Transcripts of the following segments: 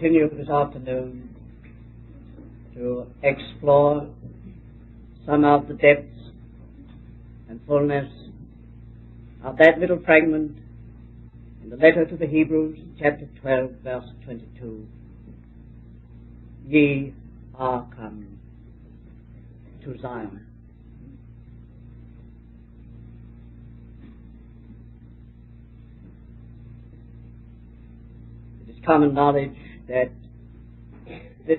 continue this afternoon to explore some of the depths and fullness of that little fragment in the letter to the Hebrews, chapter 12, verse 22. Ye are come to Zion. It is common knowledge that this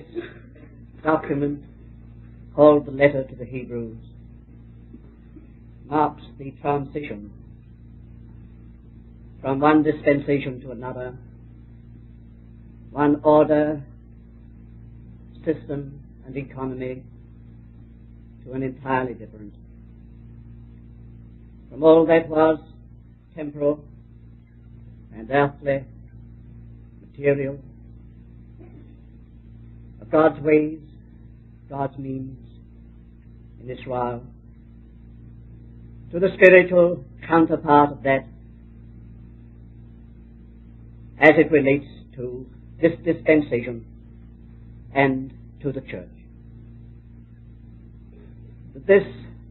document, called the letter to the Hebrews, marks the transition from one dispensation to another, one order, system, and economy to an entirely different. From all that was temporal and earthly, material, of God's ways, God's means in this world, to the spiritual counterpart of that as it relates to this dispensation and to the church. This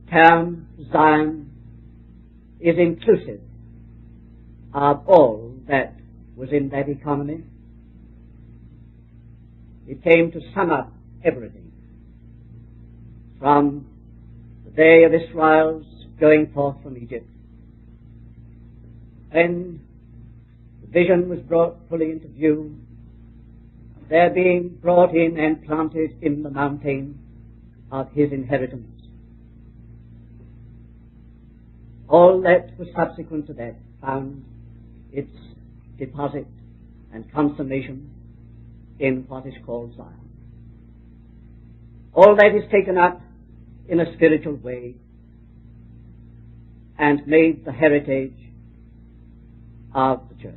term, Zion, is inclusive of all that was in that economy. It came to sum up everything from the day of Israel's going forth from Egypt, when the vision was brought fully into view, their being brought in and planted in the mountain of his inheritance. All that was subsequent to that found its deposit and consummation in what is called Zion. All that is taken up in a spiritual way and made the heritage of the church.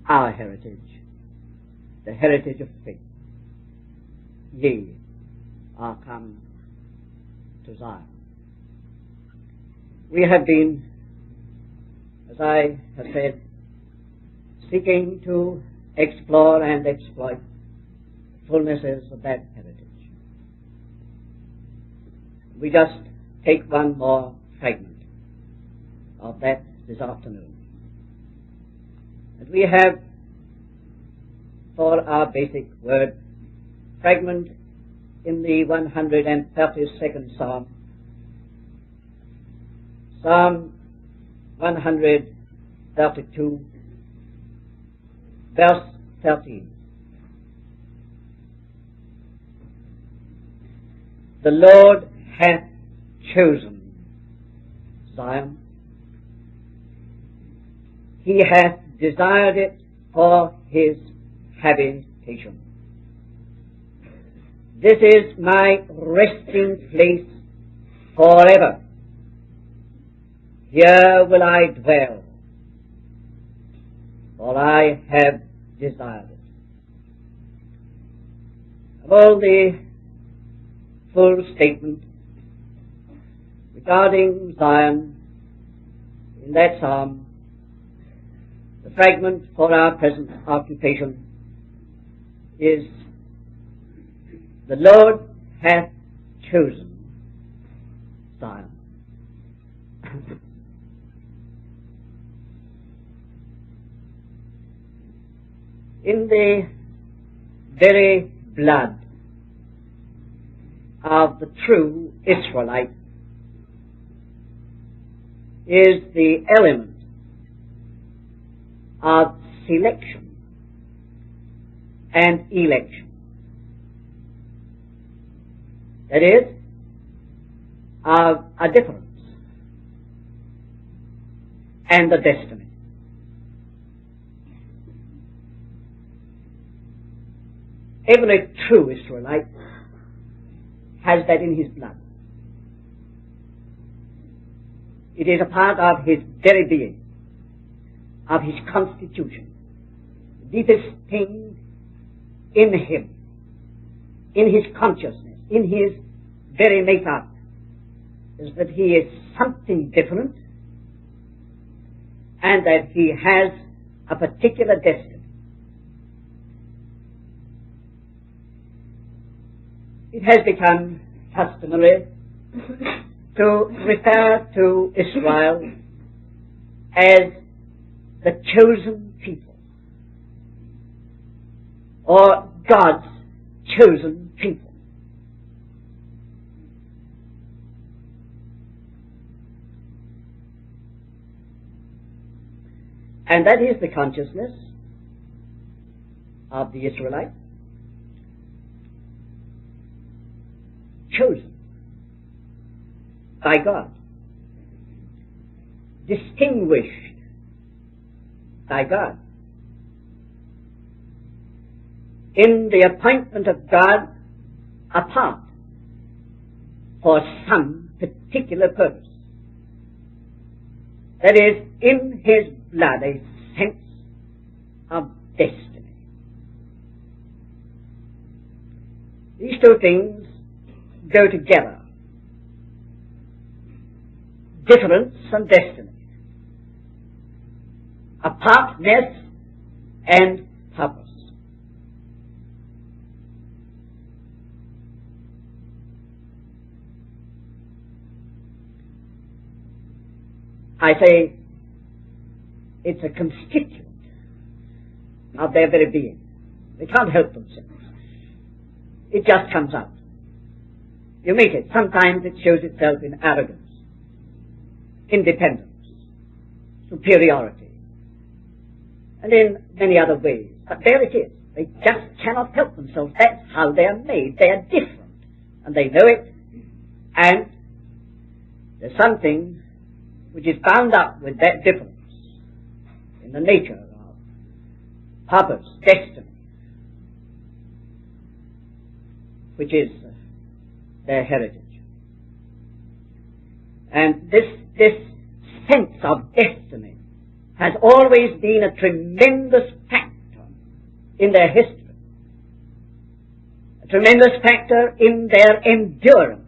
Our heritage, the heritage of faith. Ye are come to Zion. We have been, as I have said, seeking to explore and exploit fullnesses of that heritage. We just take one more fragment of that this afternoon. And we have, for our basic word, fragment in the 132nd Psalm, Psalm 132, verse 13. The Lord hath chosen Zion. He hath desired it for his habitation. This is my resting place forever. Here will I dwell, for I have desired it. Of all the full statement regarding Zion in that psalm, the fragment for our present occupation is, the Lord hath chosen Zion. In the very blood of the true Israelite is the element of selection and election. That is, of a difference and a destiny. Every true Israelite has that in his blood. It is a part of his very being, of his constitution. The deepest thing in him, in his consciousness, in his very make-up, is that he is something different and that he has a particular destiny. it has become customary to refer to Israel as the chosen people, or God's chosen people. And that is the consciousness of the Israelites, chosen by God, distinguished by God, in the appointment of God apart for some particular purpose. That is, in His blood, a sense of destiny. These two things go together: difference and destiny, apartness and purpose. I say it's a constituent of their very being. They can't help themselves. It just comes out. You meet it. Sometimes it shows itself in arrogance, independence, superiority, and in many other ways. But there it is. They just cannot help themselves. That's how they are made. They are different. And they know it. And there's something which is bound up with that difference in the nature of purpose, destiny, which is their heritage. And this sense of destiny has always been a tremendous factor in their history, a tremendous factor in their endurance.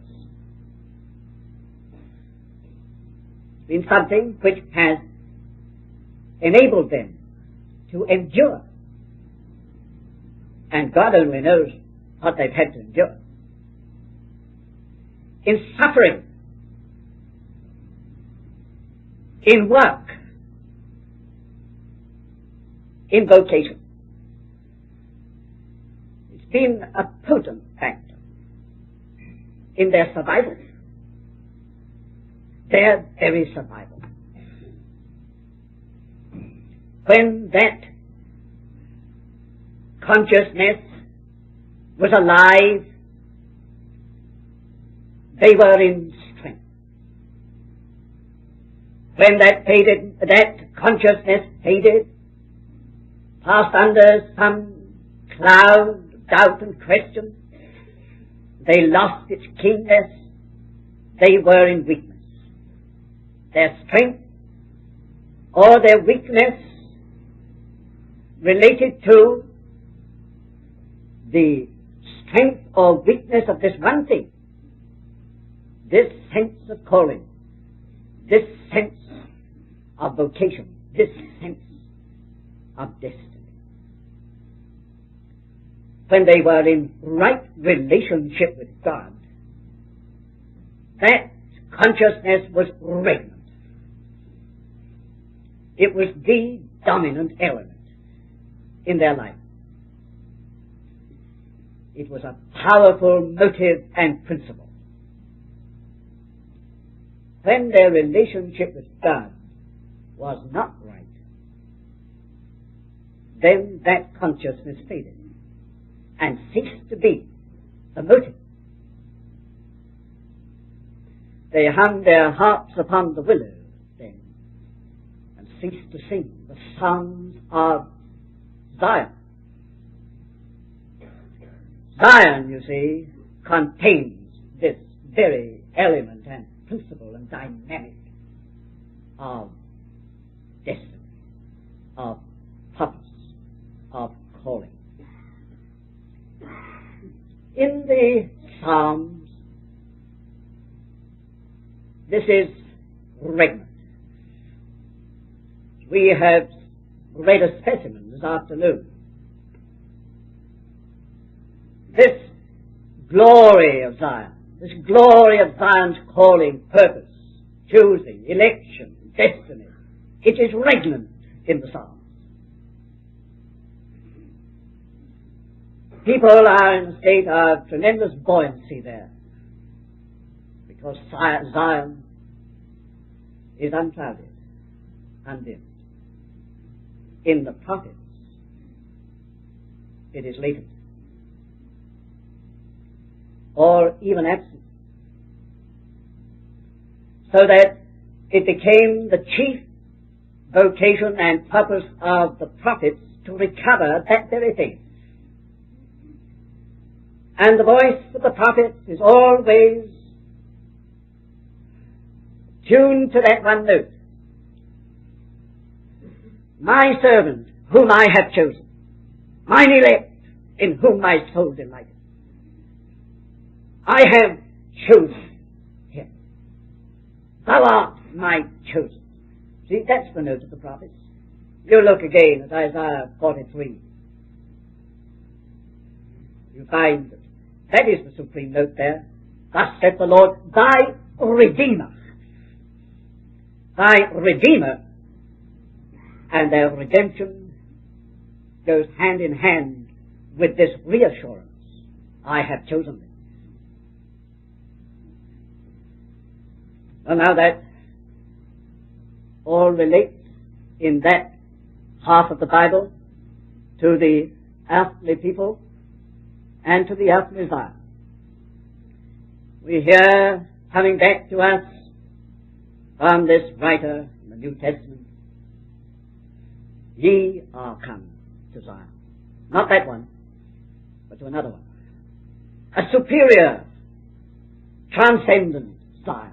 It's been something which has enabled them to endure. And God only knows what they've had to endure. In suffering, in work, in vocation. It's been a potent factor in their survival, their very survival. When that consciousness was alive, they were in strength. When that faded, that consciousness faded, passed under some cloud of doubt and question, they lost its keenness, they were in weakness. Their strength or their weakness related to the strength or weakness of this one thing, this sense of calling, this sense of vocation, this sense of destiny. When they were in right relationship with God, that consciousness was regnant. It was the dominant element in their life. It was a powerful motive and principle. When their relationship with God was not right, then that consciousness faded and ceased to be the motive. They hung their harps upon the willow then and ceased to sing the songs of Zion. Zion, you see, contains this very element and principle and dynamic of destiny, of purpose, of calling. In the Psalms, this is regnant. We have read a specimen this afternoon. This glory of Zion, this glory of Zion's calling, purpose, choosing, election, destiny, it is regnant in the Psalms. People are in a state of tremendous buoyancy there, because Zion is unclouded, undimmed. In the prophets, it is latent, or even absent, so that it became the chief vocation and purpose of the prophets to recover that very thing. And the voice of the prophets is always tuned to that one note. My servant, whom I have chosen, mine elect, in whom my soul delighteth. I have chosen him. Thou art my chosen. See, that's the note of the prophets. You look again at Isaiah 43. You find that is the supreme note there. Thus saith the Lord, thy Redeemer. Thy Redeemer. And their redemption goes hand in hand with this reassurance. I have chosen thee. Well, now that all relates in that half of the Bible to the earthly people and to the earthly Zion. We hear coming back to us from this writer in the New Testament, ye are come to Zion. Not that one, but to another one. A superior, transcendent Zion.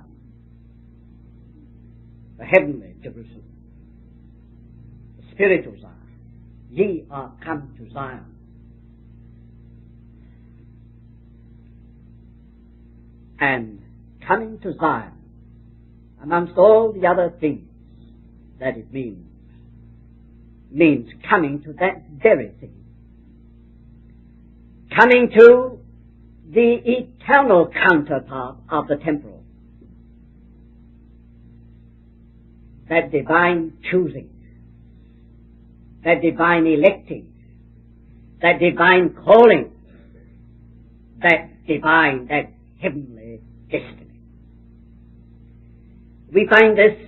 The heavenly Jerusalem. The spiritual Zion. Ye are come to Zion. And coming to Zion, amongst all the other things that it means coming to that very thing. Coming to the eternal counterpart of the temporal. That divine choosing, that divine electing, that divine calling, that heavenly destiny. We find this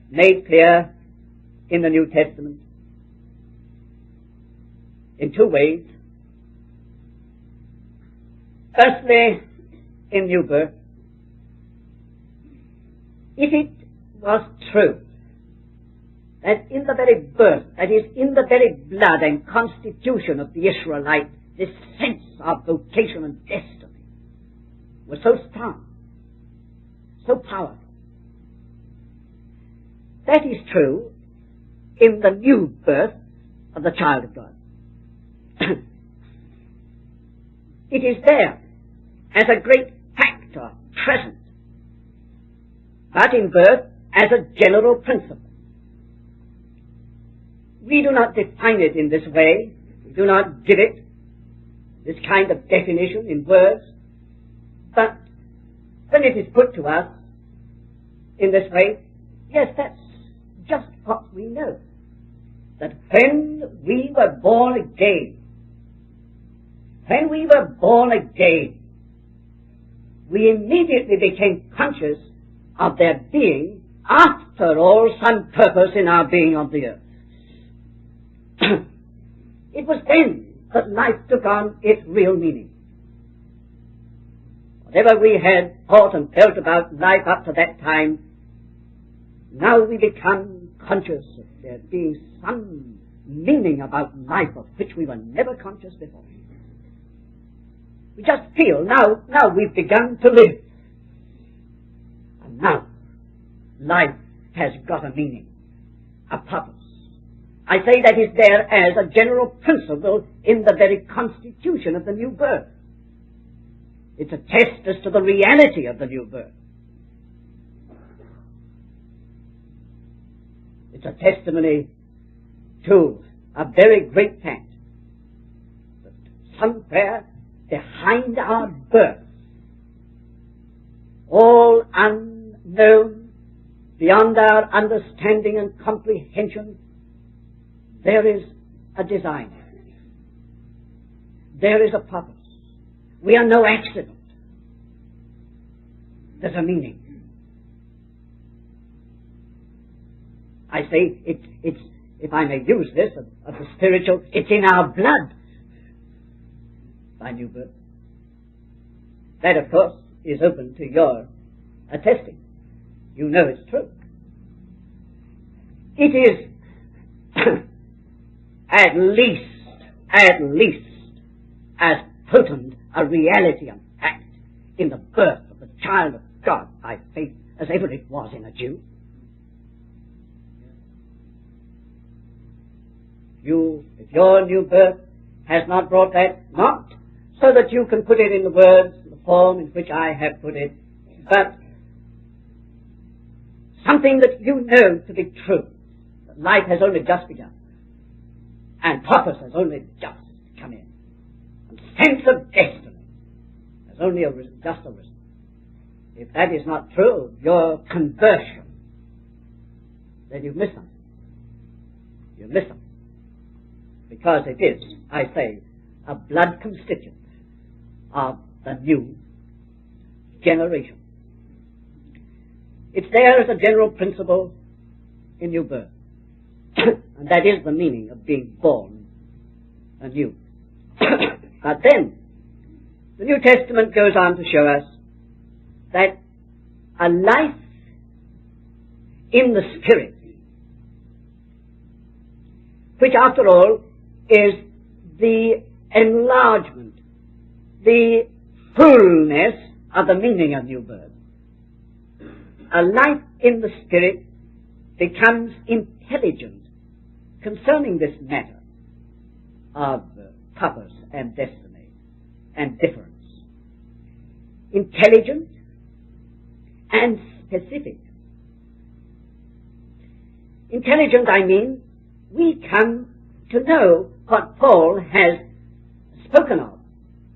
made clear in the New Testament in two ways. Firstly, in new birth. If it was true that in the very birth, that is, in the very blood and constitution of the Israelite, this sense of vocation and destiny was so strong, so powerful. That is true in the new birth of the child of God. It is there as a great factor present, but in birth as a general principle. We do not define it in this way. We do not give it this kind of definition in words. But when it is put to us in this way, yes, that's just what we know. That when we were born again, we immediately became conscious of there being, after all, some purpose in our being on the earth. It was then that life took on its real meaning. Whatever we had thought and felt about life up to that time, now we become conscious of there being some meaning about life of which we were never conscious before. We just feel now we've begun to live. And now life has got a meaning, a purpose. I say that is there as a general principle in the very constitution of the new birth. It's a test as to the reality of the new birth. It's a testimony to a very great fact that somewhere behind our birth, all unknown, beyond our understanding and comprehension, there is a design. There is a purpose. We are no accident. There's a meaning. I say it's if I may use this of the spiritual, it's in our blood by new birth. That, of course, is open to your attesting. You know it's true. It is at least as potent a reality and fact in the birth of the child of God by faith as ever it was in a Jew. If your new birth has not brought that, not so that you can put it in the words, the form in which I have put it, but something that you know to be true. That life has only just begun, and purpose has only just come in, and sense of destiny has only just arisen. If that is not true of your conversion, then you've missed something. You've missed something. Because it is, I say, a blood constituent of the new generation. It's there as a general principle in new birth. And that is the meaning of being born anew. But then, the New Testament goes on to show us that a life in the Spirit, which after all is the enlargement, the fullness of the meaning of new birth. A life in the Spirit becomes intelligent concerning this matter of purpose and destiny and difference. Intelligent and specific. Intelligent, I mean, we come to know what Paul has spoken of,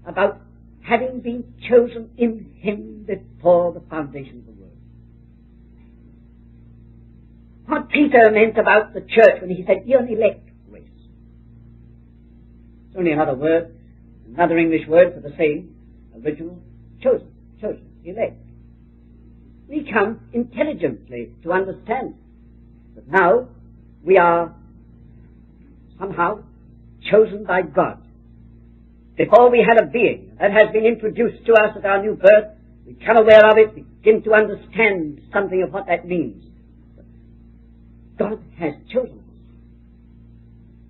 about having been chosen in him before the foundation of the world. What Peter meant about the church when he said, you're an elect race. It's only another word, another English word for the same original, chosen, elect. We come intelligently to understand that now we are somehow chosen by God. Before we had a being that has been introduced to us at our new birth, we become aware of it, begin to understand something of what that means. God has chosen us.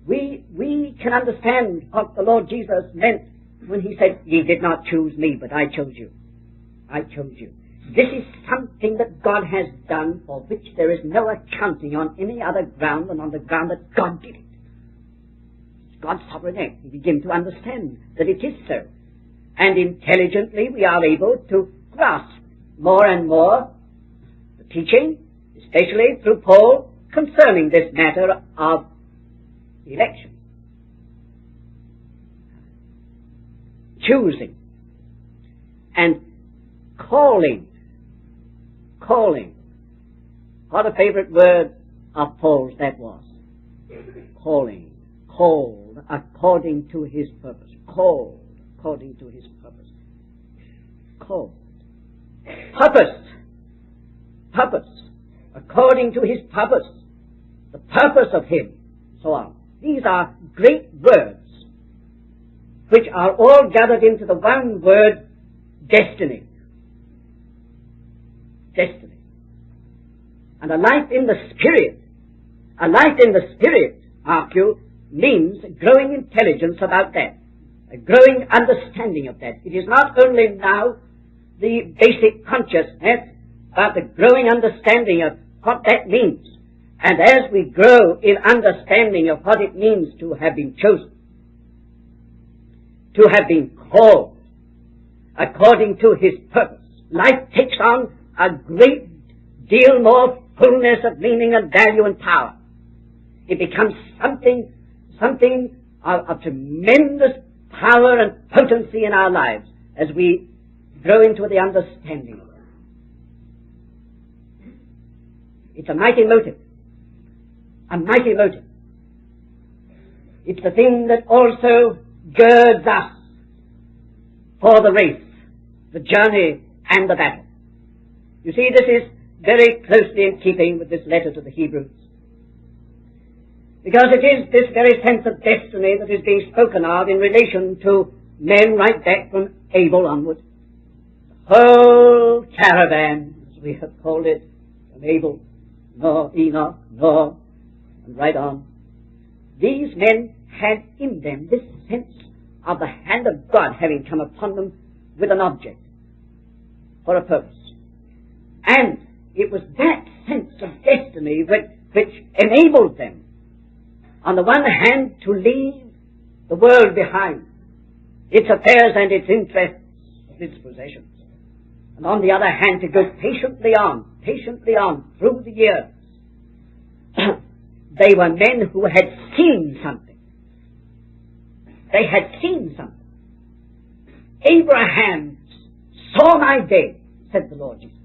We can understand what the Lord Jesus meant when he said, ye did not choose me, but I chose you. I chose you. This is something that God has done for which there is no accounting on any other ground than on the ground that God did it. God's sovereign act. We begin to understand that it is so. And intelligently we are able to grasp more and more the teaching, especially through Paul, concerning this matter of election. Choosing. And calling. What a favorite word of Paul's that was. Calling. Called according to his purpose. Called according to his purpose. Called. Purpose. According to his purpose. The purpose of him. So on. These are great words which are all gathered into the one word, destiny. Destiny. And a life in the Spirit, mark you, means growing intelligence about that, a growing understanding of that. It is not only now the basic consciousness, but the growing understanding of what that means. And as we grow in understanding of what it means to have been chosen, to have been called according to his purpose, life takes on a great deal more fullness of meaning and value and power. It becomes something of tremendous power and potency in our lives as we grow into the understanding of it. It's a mighty motive. A mighty motive. It's the thing that also girds us for the race, the journey, and the battle. You see, this is very closely in keeping with this letter to the Hebrews. Because it is this very sense of destiny that is being spoken of in relation to men right back from Abel onward. The whole caravan, as we have called it, from Abel, Noah, Enoch, Noah, and right on. These men had in them this sense of the hand of God having come upon them with an object, for a purpose. And it was that sense of destiny which enabled them, on the one hand, to leave the world behind, its affairs and its interests, its possessions, and on the other hand, to go patiently on through the years. They were men who had seen something. They had seen something. Abraham saw my day, said the Lord Jesus.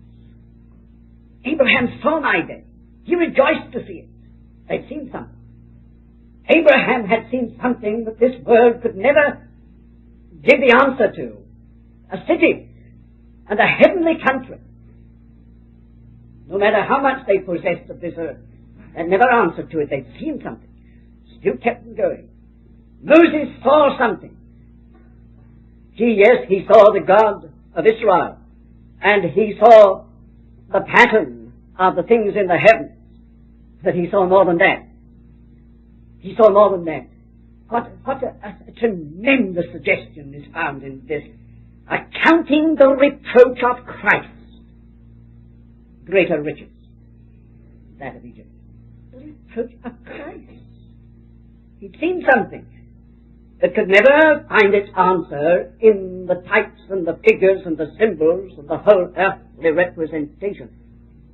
Abraham saw my day. He rejoiced to see it. They'd seen something. Abraham had seen something that this world could never give the answer to. A city and a heavenly country. No matter how much they possessed of this earth, they never answered to it. They'd seen something. Still kept them going. Moses saw something. He saw the God of Israel. And he saw the pattern of the things in the heavens. But he saw more than that. He saw more than that. What a tremendous suggestion is found in this. Accounting the reproach of Christ greater riches than that of Egypt. The reproach of Christ. He'd seen something that could never find its answer in the types and the figures and the symbols and the whole earthly representation.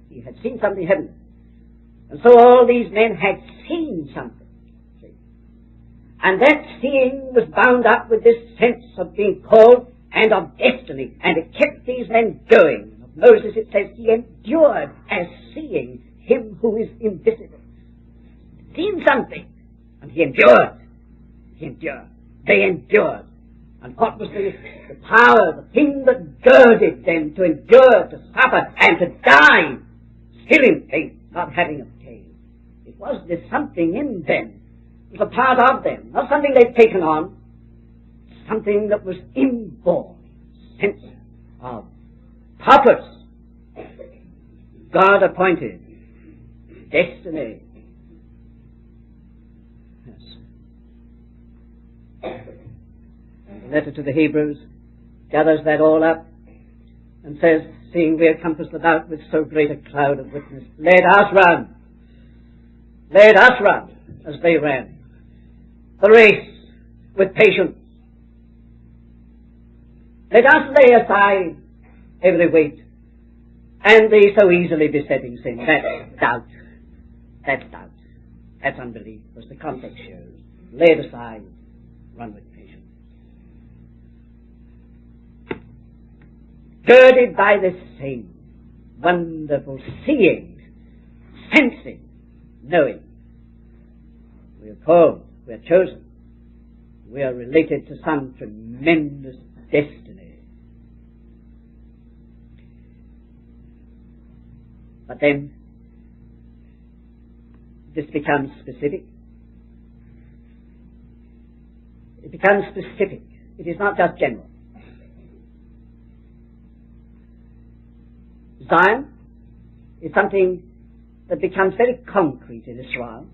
He had seen something heavenly. And so all these men had seen something. And that seeing was bound up with this sense of being called and of destiny. And it kept these men going. Of Moses it says he endured as seeing him who is invisible. Seen something. And he endured. He endured. They endured. And what was the power, the thing that girded them to endure, to suffer, and to die, still in faith, not having obtained? It was this something in them. It was a part of them, not something they'd taken on, something that was inborn, sense of purpose, God appointed, destiny. Yes. The letter to the Hebrews gathers that all up and says, seeing we are compassed about with so great a cloud of witness, let us run as they ran the race with patience. Let us lay aside every weight and the so easily besetting sin. That's doubt. That's unbelief, as the context shows. Lay it aside, run with patience. Girded by this same wonderful seeing, sensing, knowing. We are called. We are chosen. We are related to some tremendous destiny. But then, this becomes specific. It becomes specific. It is not just general. Zion is something that becomes very concrete in Israel.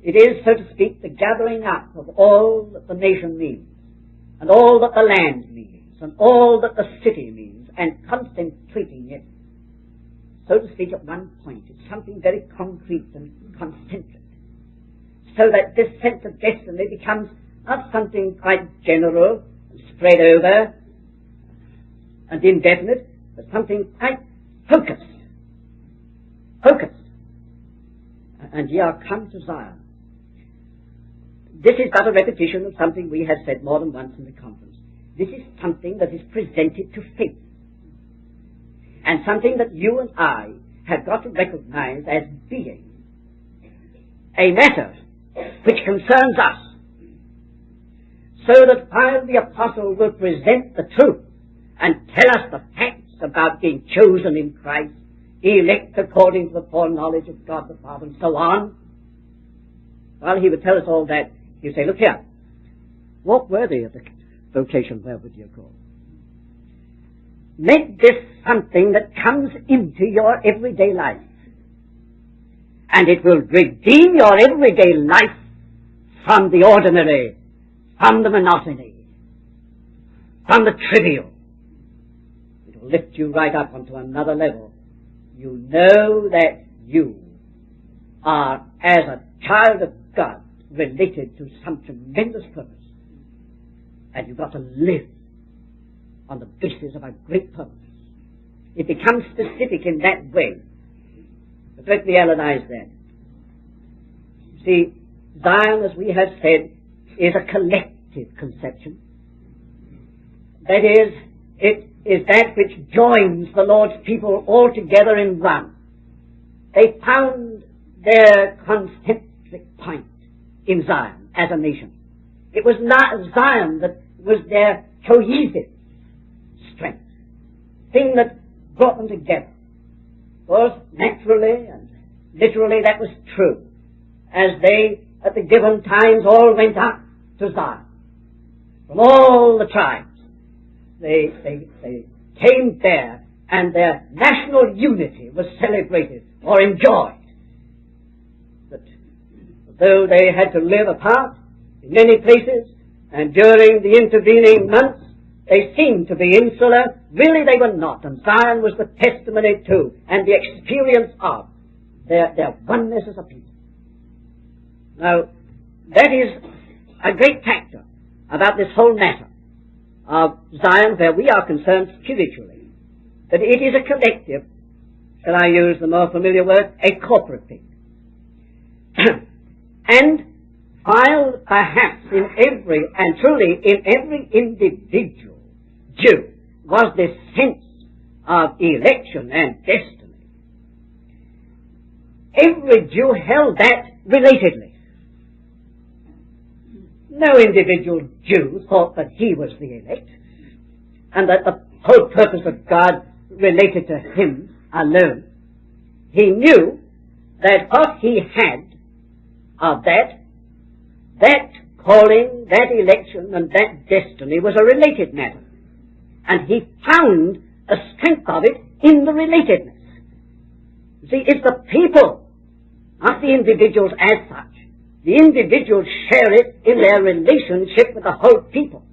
It is, so to speak, the gathering up of all that the nation means, and all that the land means, and all that the city means, and concentrating it, so to speak, at one point. It's something very concrete and concentric. So that this sense of destiny becomes not something quite general and spread over and indefinite, but something quite focused. And ye are come to Zion. this is but a repetition of something we have said more than once in the conference. This is something that is presented to faith. And something that you and I have got to recognize as being a matter which concerns us. So that while the apostle will present the truth and tell us the facts about being chosen in Christ, elect according to the foreknowledge of God the Father, and so on, while he would tell us all that, you say, look here, walk worthy of the vocation wherewith you're called. Make this something that comes into your everyday life. And it will redeem your everyday life from the ordinary, from the monotony, from the trivial. It will lift you right up onto another level. You know that you are, as a child of God, related to some tremendous purpose. And you've got to live on the basis of a great purpose. It becomes specific in that way. But let me analyze that. See, Zion, as we have said, is a collective conception. That is, it is that which joins the Lord's people all together in one. They found their concentric point in Zion as a nation. It was not Zion that was their cohesive strength, thing that brought them together. Of course, naturally and literally that was true, as they at the given times all went up to Zion. From all the tribes, they came there, and their national unity was celebrated or enjoyed. But though they had to live apart in many places, and during the intervening months they seemed to be insular, really they were not, and Zion was the testimony to and the experience of their oneness as a people. Now, that is a great factor about this whole matter of Zion where we are concerned spiritually, that it is a collective, shall I use the more familiar word, a corporate thing. And while perhaps in every, and truly in every individual Jew was this sense of election and destiny, every Jew held that relatedly. No individual Jew thought that he was the elect, and that the whole purpose of God related to him alone. He knew that what he had of that calling, that election, and that destiny was a related matter. And he found the strength of it in the relatedness. You see, it's the people, not the individuals as such. The individuals share it in their relationship with the whole people.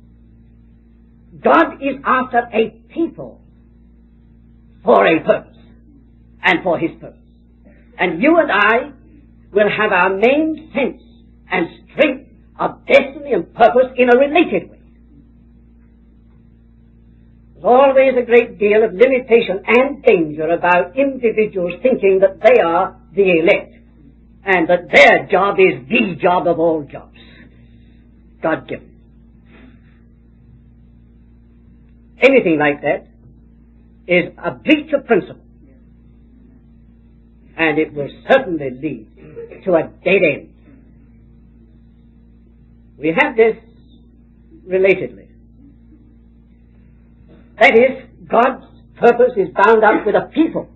God is after a people for a purpose and for his purpose. And you and I will have our main sense and strength of destiny and purpose in a related way. There's always a great deal of limitation and danger about individuals thinking that they are the elect and that their job is the job of all jobs, God-given. Anything like that is a breach of principle, and it will certainly lead to a dead end. We have this relatedly. That is, God's purpose is bound up with a people,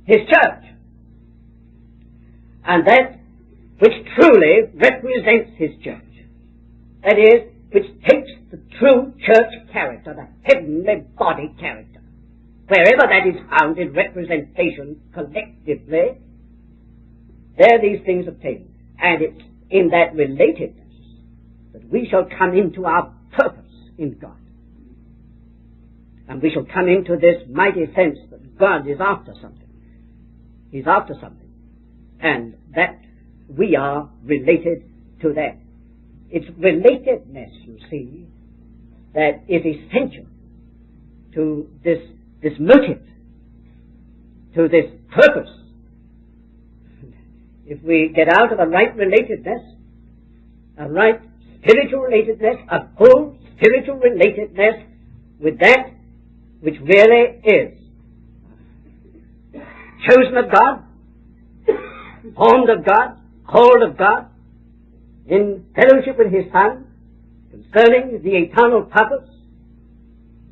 his church, and that which truly represents his church. That is, which takes the true church character, the heavenly body character. Wherever that is found in representation collectively, there these things obtain. And it's in that relatedness that we shall come into our purpose in God. And we shall come into this mighty sense that God is after something. He's after something. And that we are related to that. It's relatedness, you see, that is essential to this motive, to this purpose. If we get out of the right relatedness, a right spiritual relatedness, a full spiritual relatedness with that which really is chosen of God, formed of God, called of God, in fellowship with His Son, concerning the eternal purpose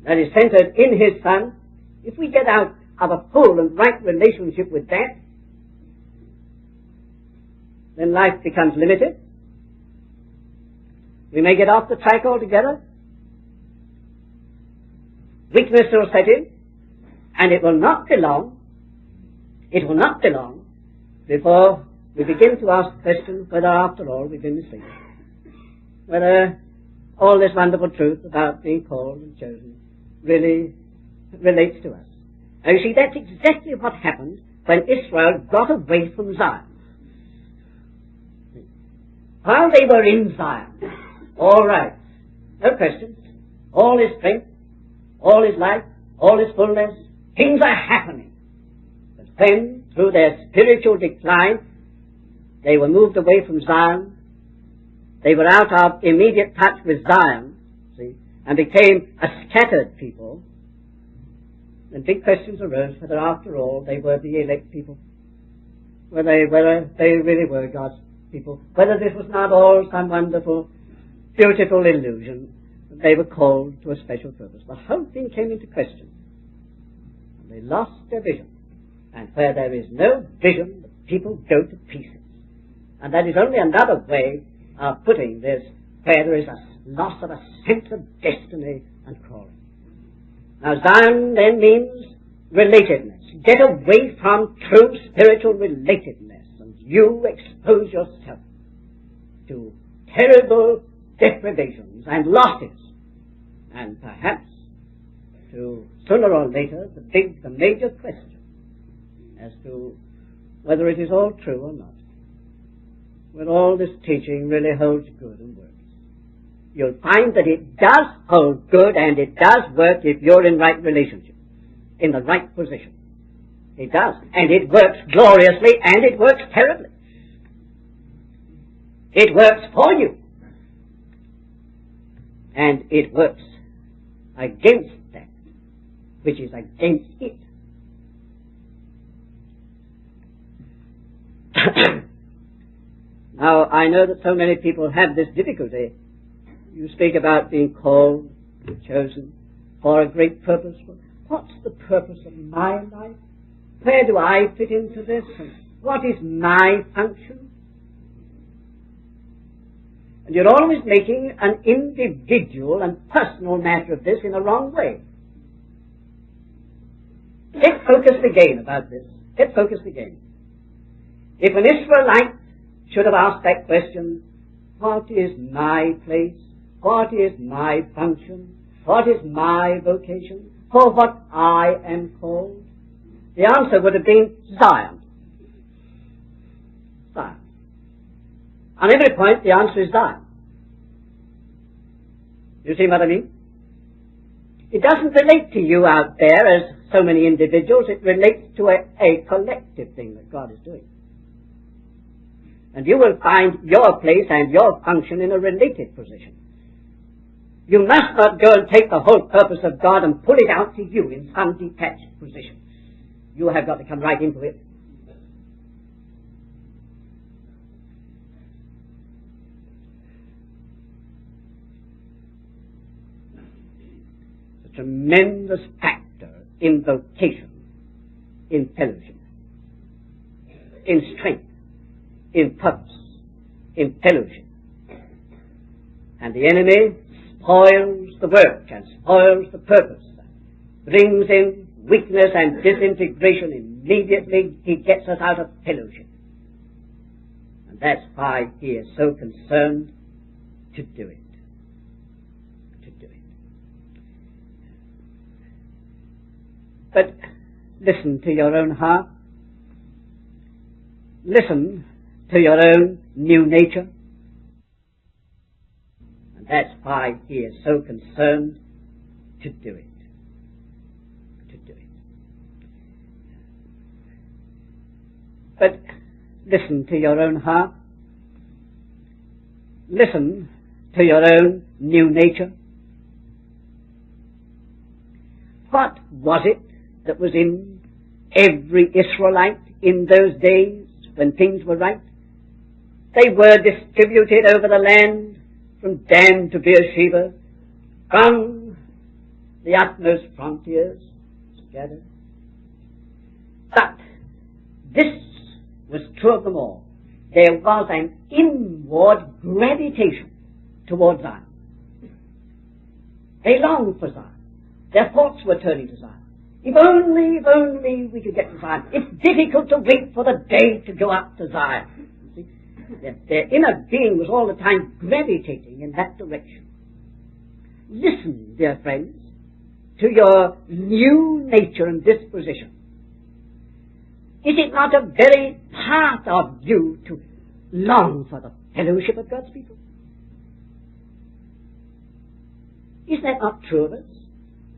that is centered in His Son. If we get out of a full and right relationship with that, then life becomes limited. We may get off the track altogether. Weakness will set in, and it will not be long before we begin to ask the question whether after all we've been mistaken. Whether all this wonderful truth about being called and chosen really relates to us. Now you see, that's exactly what happened when Israel got away from Zion. While they were in Zion, all right, no questions, all is strength, all is life, all is fullness, things are happening. But when, through their spiritual decline, they were moved away from Zion, they were out of immediate touch with Zion, see, and became a scattered people, then big questions arose whether after all they were the elect people, whether they really were God's people, whether this was not all some wonderful, beautiful illusion, that they were called to a special purpose. The whole thing came into question. And they lost their vision. And where there is no vision, the people go to pieces. And that is only another way of putting this, where there is a loss of a sense of destiny and calling. Now Zion then means relatedness. Get away from true spiritual relatedness, and you expose yourself to terrible deprivations and losses, and perhaps to, sooner or later, the major question as to whether it is all true or not. Whether all this teaching really holds good and works. You'll find that it does hold good and it does work if you're in right relationship, in the right position. It does. And it works gloriously and it works terribly. It works for you. And it works against that which is against it. Now, I know that so many people have this difficulty. You speak about being called, chosen, for a great purpose. What's the purpose of my life? Where do I fit into this? And what is my function? And you're always making an individual and personal matter of this in a wrong way. Get focused again about this. Get focused again. If an Israelite should have asked that question, what is my place? What is my function? What is my vocation? For what I am called? The answer would have been Zion. Zion. On every point, the answer is Zion. You see what I mean? It doesn't relate to you out there as so many individuals. It relates to a collective thing that God is doing. And you will find your place and your function in a related position. You must not go and take the whole purpose of God and pull it out to you in some detached position. You have got to come right into it. It's a tremendous factor in vocation, in fellowship, in strength, in purpose, in fellowship. And the enemy spoils the work and spoils the purpose, brings in weakness and disintegration immediately. He gets us out of fellowship. And that's why he is so concerned to do it. To do it. But listen to your own heart. Listen to your own new nature. And that's why he is so concerned to do it. To do it. But listen to your own heart. listen to your own new nature. What was it that was in every Israelite in those days when things were right? They were distributed over the land from Dan to Beersheba, from the utmost frontiers together. But this was true of them all. There was an inward gravitation towards Zion. They longed for Zion. Their thoughts were turning to Zion. If only we could get to Zion. It's difficult to wait for the day to go up to Zion. See? Their inner being was all the time gravitating in that direction. Listen, dear friends, to your new nature and disposition. Is it not a very part of you to long for the fellowship of God's people? Is that not true of us?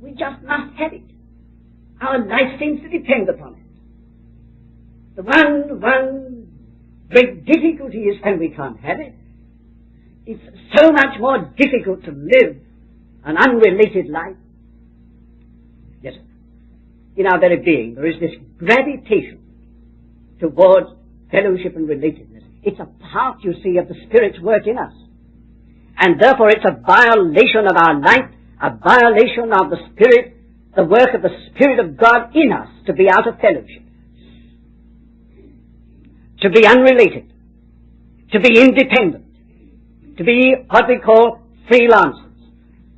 We just must have it. Our life seems to depend upon it. The one great difficulty is when we can't have it. It's so much more difficult to live an unrelated life. Yes, in our very being there is this gravitation towards fellowship and relatedness. It's a part, you see, of the Spirit's work in us. And therefore it's a violation of our life, a violation of the Spirit, the work of the Spirit of God in us to be out of fellowship, to be unrelated, to be independent, to be what we call freelancers.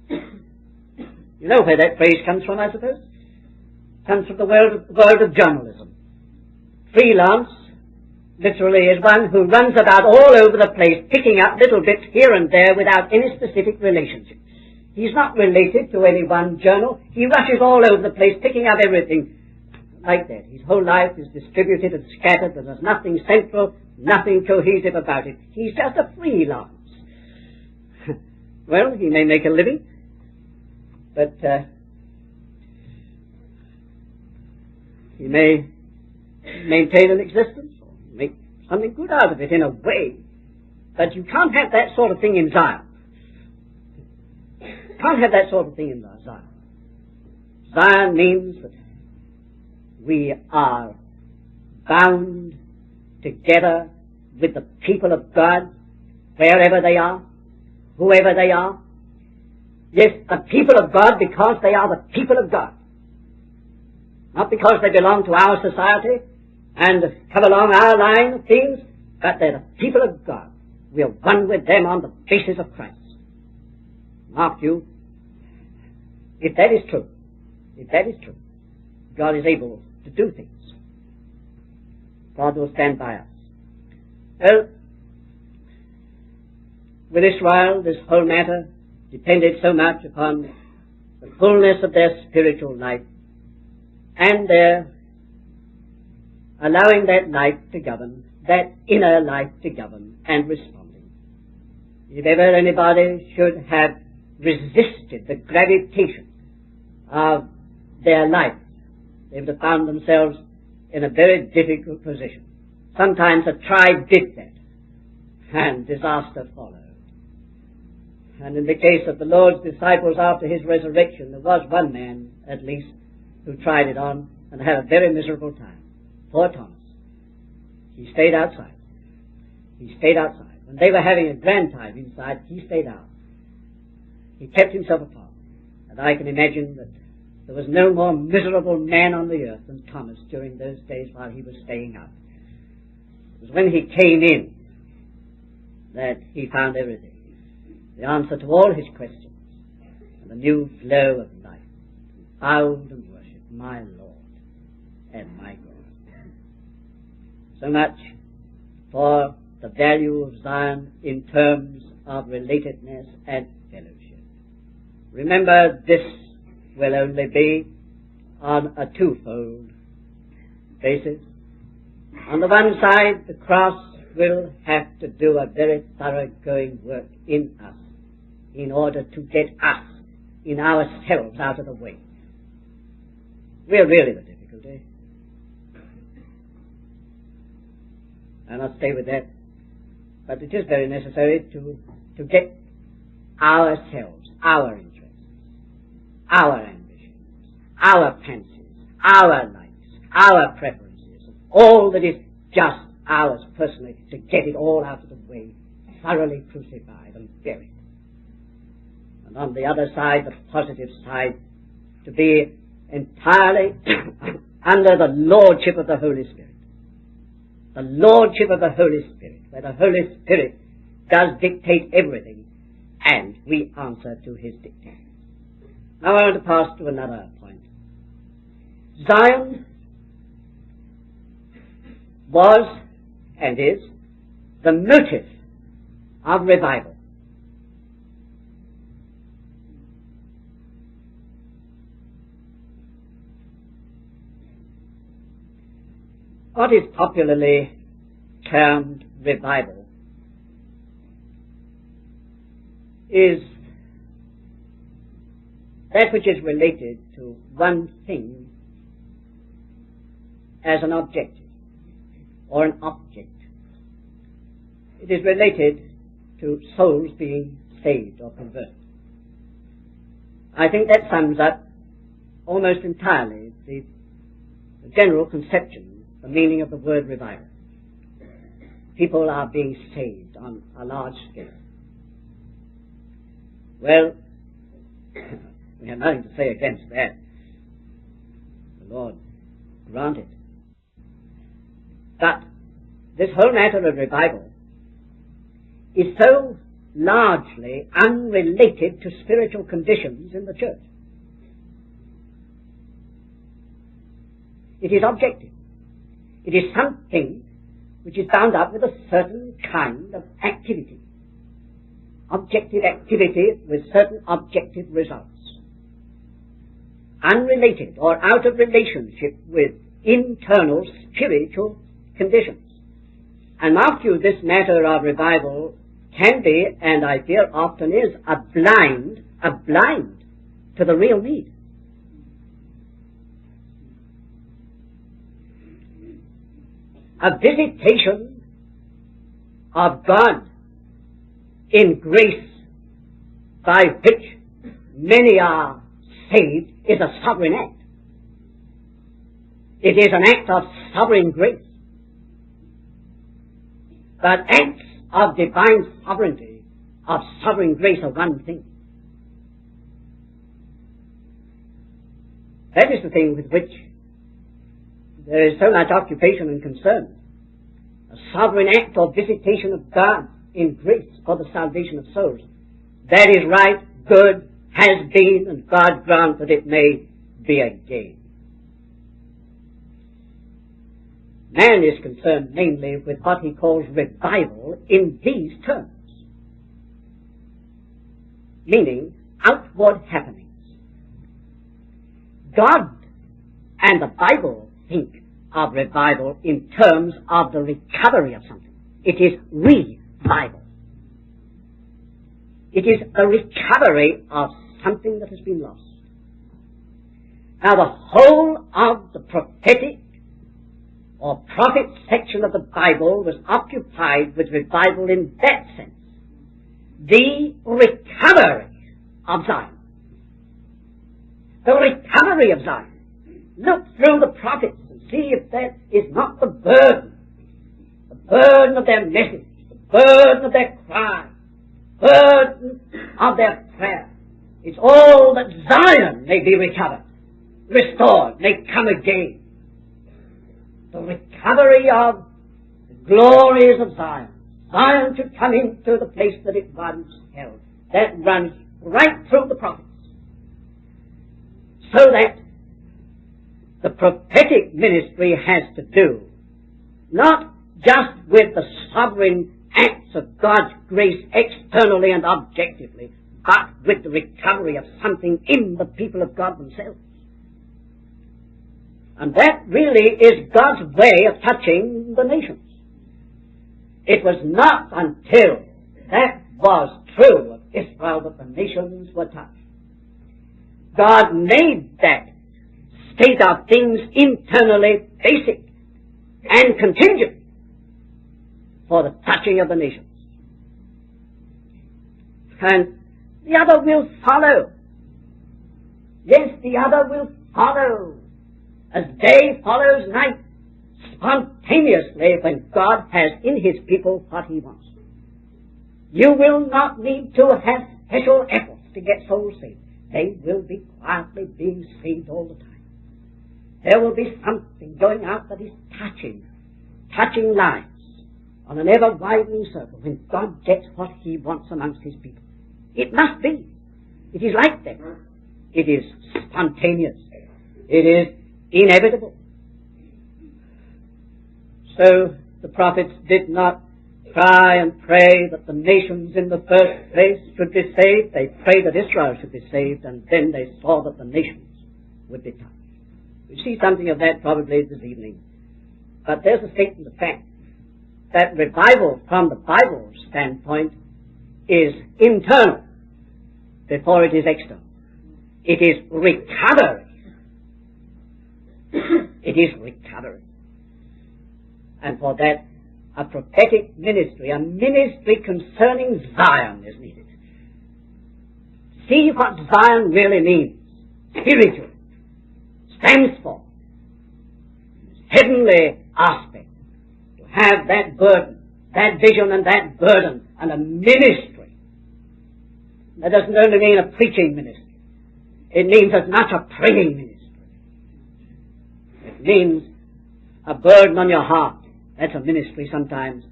You know where that phrase comes from, I suppose? It comes from the world of journalism. Freelance, literally, is one who runs about all over the place, picking up little bits here and there without any specific relationship. He's not related to any one journal. He rushes all over the place, picking up everything like that. His whole life is distributed and scattered, and there's nothing central, nothing cohesive about it. He's just a freelance. Well, he may make a living, but he may maintain an existence or make something good out of it in a way. But you can't have that sort of thing in Zion. You can't have that sort of thing in Zion. Zion means that we are bound together with the people of God wherever they are, whoever they are. Yes, the people of God because they are the people of God. Not because they belong to our society and come along our line of things, but they're the people of God. We are one with them on the basis of Christ. Mark you, if that is true, God is able to do things. God will stand by us. Well, with Israel, this whole matter depended so much upon the fullness of their spiritual life and their allowing that life to govern, that inner life to govern and responding. If ever anybody should have resisted the gravitation of their life, they would have found themselves in a very difficult position. Sometimes a tribe did that, and disaster followed. And in the case of the Lord's disciples after His resurrection, there was one man, at least, who tried it on and had a very miserable time. Poor Thomas. He stayed outside. When they were having a grand time inside, he stayed out. He kept himself apart. And I can imagine that there was no more miserable man on the earth than Thomas during those days while he was staying out. It was when he came in that he found everything. The answer to all his questions, and the new flow of life. Bowed and worshipped my Lord and my God. So much for the value of Zion in terms of relatedness and fellowship. Remember, this will only be on a twofold basis. On the one side, the cross will have to do a very thoroughgoing work in us in order to get us in ourselves out of the way. We're really the difficulty. And I'll stay with that. But it is very necessary to to get ourselves, our interests, our ambitions, our fancies, our likes, our preferences, all that is just ours personally, to get it all out of the way, thoroughly crucified and buried. And on the other side, the positive side, to be entirely under the lordship of the Holy Spirit. The lordship of the Holy Spirit, where the Holy Spirit does dictate everything, and we answer to his dictate. Now I want to pass to another point. Zion was and is the motive of revival. What is popularly termed revival is that which is related to one thing as an objective or an object. It is related to souls being saved or converted. I think that sums up almost entirely the general conception, the meaning of the word revival. People are being saved on a large scale. Well, we have nothing to say against that. The Lord grant it. But this whole matter of revival is so largely unrelated to spiritual conditions in the church. It is objective. It is something which is bound up with a certain kind of activity. Objective activity with certain objective results. Unrelated or out of relationship with internal spiritual conditions. And mark you, this matter of revival can be, and I fear often is, a blind to the real need. A visitation of God in grace by which many are saved is a sovereign act. It is an act of sovereign grace. But acts of divine sovereignty, of sovereign grace, are one thing. That is the thing with which there is so much occupation and concern. A sovereign act or visitation of God in grace for the salvation of souls. That is right, good, has been, and God grant that it may be again. Man is concerned mainly with what he calls revival in these terms, meaning outward happenings. God and the Bible think of revival in terms of the recovery of something. It is revival. It is the recovery of something that has been lost. Now the whole of the prophetic or prophet section of the Bible was occupied with revival in that sense. The recovery of Zion. The recovery of Zion. Look through the prophets and see if that is not the burden of their message, the burden of their cry, burden of their prayer. It's all that Zion may be recovered, restored, may come again. The recovery of the glories of Zion. Zion should come into the place that it once held. That runs right through the prophets. So that the prophetic ministry has to do not just with the sovereign acts of God's grace externally and objectively, but with the recovery of something in the people of God themselves. And that really is God's way of touching the nations. It was not until that was true of Israel that the nations were touched. God made that state of things internally basic and contingent for the touching of the nations. and the other will follow. Yes, the other will follow, as day follows night, spontaneously when God has in his people what he wants. You will not need to have special efforts to get souls saved. They will be quietly being saved all the time. There will be something going out that is touching lives on an ever-widening circle when God gets what he wants amongst his people. It must be. It is like that. It is spontaneous. It is inevitable. So the prophets did not cry and pray that the nations in the first place should be saved. They prayed that Israel should be saved, and then they saw that the nations would be touched. We see something of that probably this evening. But there's a statement of fact that revival from the Bible standpoint is internal before it is external. It is recovery. It is recovery. And for that, a prophetic ministry, a ministry concerning Zion is needed. See what Zion really means. Spiritual. Stands for. Heavenly aspect. To have that burden, that vision and that burden, and a ministry. That doesn't only mean a preaching ministry. It means as much a praying ministry. It means a burden on your heart. That's a ministry sometimes.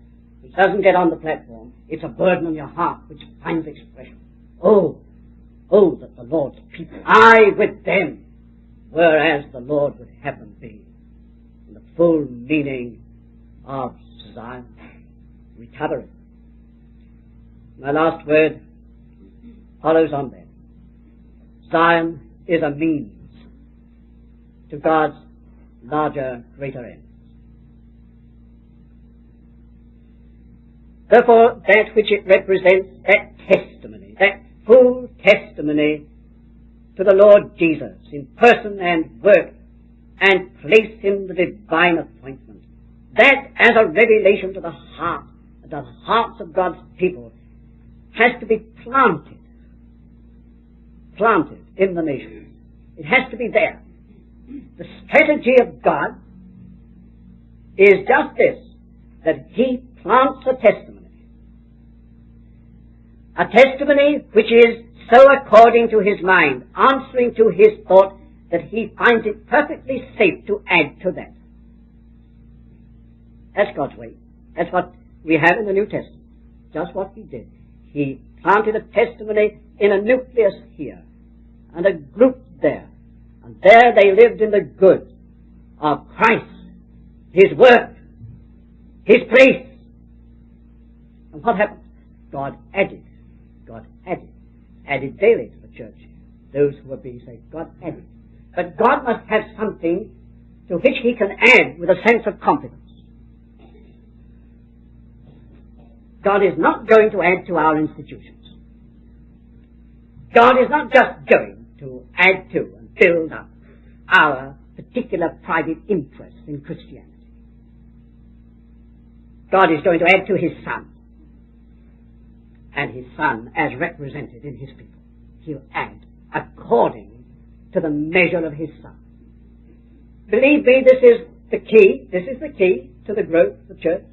It doesn't get on the platform. It's a burden on your heart which finds expression. Oh, that the Lord's people, I with them, whereas the Lord would have them be. In the full meaning of Zion. Recovery. My last word follows on that. Zion is a means to God's larger, greater end. Therefore, that which it represents, that testimony, that full testimony to the Lord Jesus in person and work, and place in the divine appointment, that as a revelation to the hearts of God's people, has to be planted in the nation. It has to be there. The strategy of God is just this, that he plants a testimony which is so according to his mind, answering to his thought, that he finds it perfectly safe to add to that. That's God's way. That's what we have in the New Testament. Just what he did. He planted a testimony in a nucleus here, and a group there. And there they lived in the good of Christ, his work, his place. And what happened? God added daily to the church those who were being saved. God added. But God must have something to which he can add with a sense of confidence. God is not going to add to our institutions. God is not just going to add to and build up our particular private interests in Christianity. God is going to add to his Son. And his Son as represented in his people. He'll add according to the measure of his Son. Believe me, this is the key. This is the key to the growth of the church.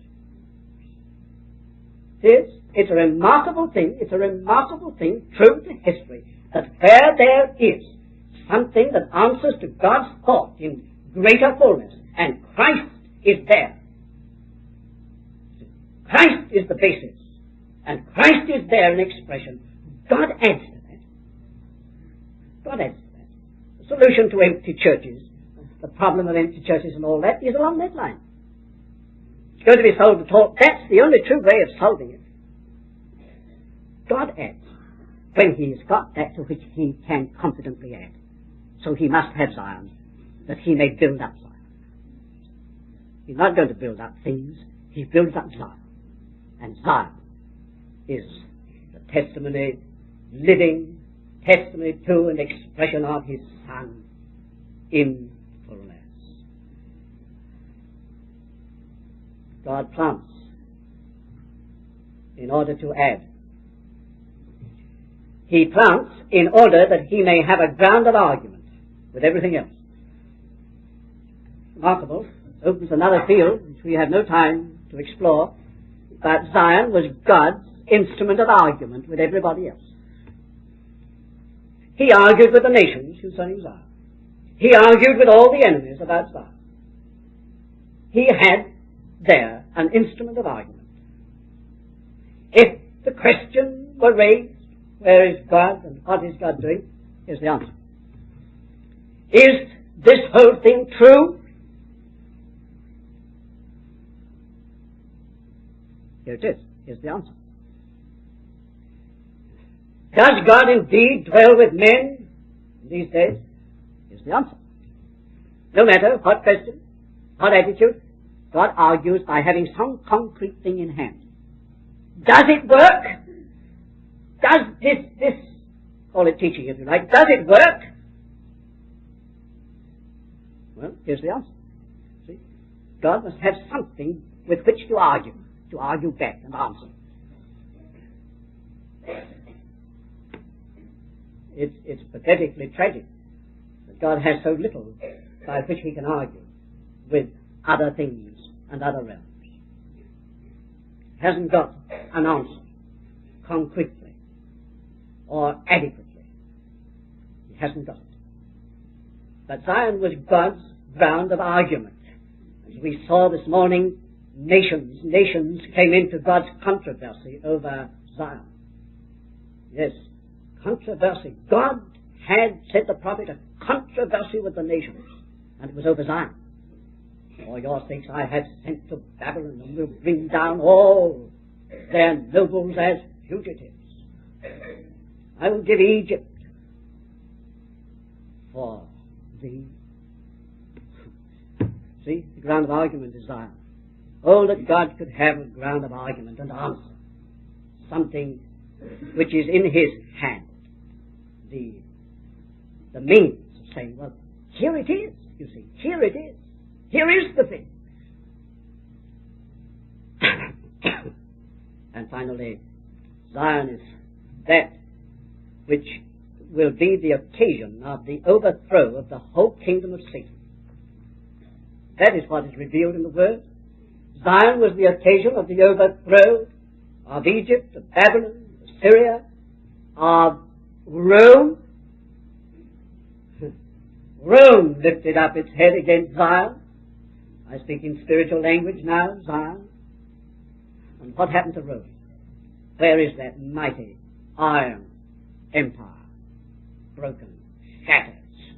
It's a remarkable thing. It's a remarkable thing, true to history, that where there is something that answers to God's thought in greater fullness, and Christ is there. Christ is the basis. And Christ is there in expression. God adds to that. God adds to that. The solution to empty churches, the problem of empty churches and all that, is along that line. It's going to be solved at all. That's the only true way of solving it. God adds when he has got that to which he can confidently add. So he must have Zion, that he may build up Zion. He's not going to build up things. He builds up Zion. And Zion is the testimony, living testimony to and expression of his Son in fullness. God plants in order to add. he plants in order that he may have a ground of argument with everything else. Remarkable. Opens another field which we have no time to explore, but Zion was God's instrument of argument with everybody else. He argued with the nations concerning Zion. He argued with all the enemies about Zion. He had there an instrument of argument. If the question were raised, where is God and what is God doing? Here's the answer. Is this whole thing true? Here it is. Here's the answer. Does God indeed dwell with men these days? Here's the answer. No matter what question, what attitude, God argues by having some concrete thing in hand. Does it work? Does this, call it teaching if you like, does it work? Well, here's the answer. See? God must have something with which to argue back and answer. It's pathetically tragic that God has so little by which he can argue with other things and other realms. He hasn't got an answer concretely or adequately. He hasn't got it. But Zion was God's ground of argument. As we saw this morning, nations came into God's controversy over Zion. Yes, controversy. God had, said the prophet, a controversy with the nations, and it was over Zion. For your sakes I have sent to Babylon, and will bring down all their nobles as fugitives. I will give Egypt for thee. See, the ground of argument is Zion. Oh, that God could have a ground of argument and answer. Something which is in his hand. The means of saying, well, here it is, you see. Here it is. Here is the thing. And finally, Zion is that which will be the occasion of the overthrow of the whole kingdom of Satan. That is what is revealed in the Word. Zion was the occasion of the overthrow of Egypt, of Babylon, of Syria, of Rome. Rome lifted up its head against Zion. I speak in spiritual language now, Zion. And what happened to Rome? Where is that mighty iron empire? Broken, shattered,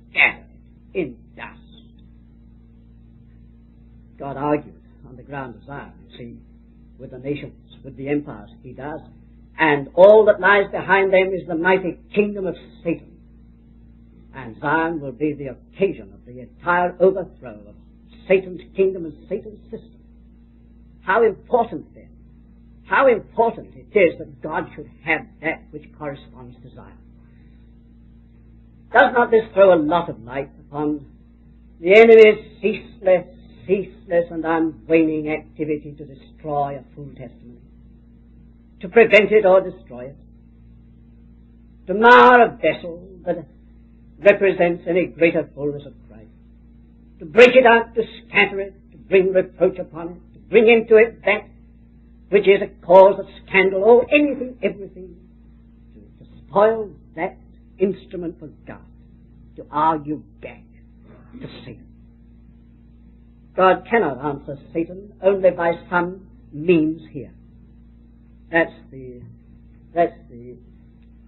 scattered, in dust. God argued on the ground of Zion, you see, with the nations, with the empires. He does. And all that lies behind them is the mighty kingdom of Satan. And Zion will be the occasion of the entire overthrow of Satan's kingdom and Satan's system. How important then, how important it is that God should have that which corresponds to Zion. Does not this throw a lot of light upon the enemy's ceaseless and unwaning activity to destroy a full testimony, to prevent it or destroy it, to mar a vessel that represents any greater fullness of Christ, to break it up, to scatter it, to bring reproach upon it, to bring into it that which is a cause of scandal, or anything, everything, to spoil that instrument for God, to argue back to Satan. God cannot answer Satan only by some means here. That's the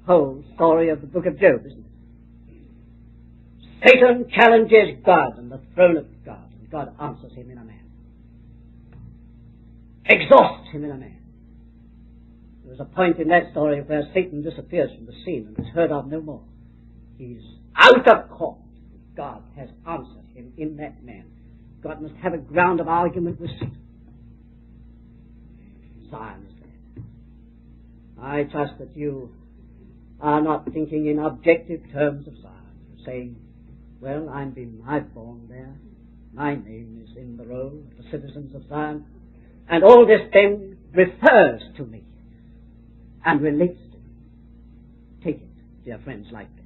whole story of the book of Job, isn't it? Satan challenges God and the throne of God, and God answers him in a man. Exhausts him in a man. There was a point in that story where Satan disappears from the scene and is heard of no more. He's out of court. God has answered him in that man. God must have a ground of argument with Satan. Zion is there. I trust that you are not thinking in objective terms of Zion. You're saying, well, I'm born there. My name is in the roll of the citizens of Zion. And all this then refers to me and relates to me. Take it. dear friends, like this.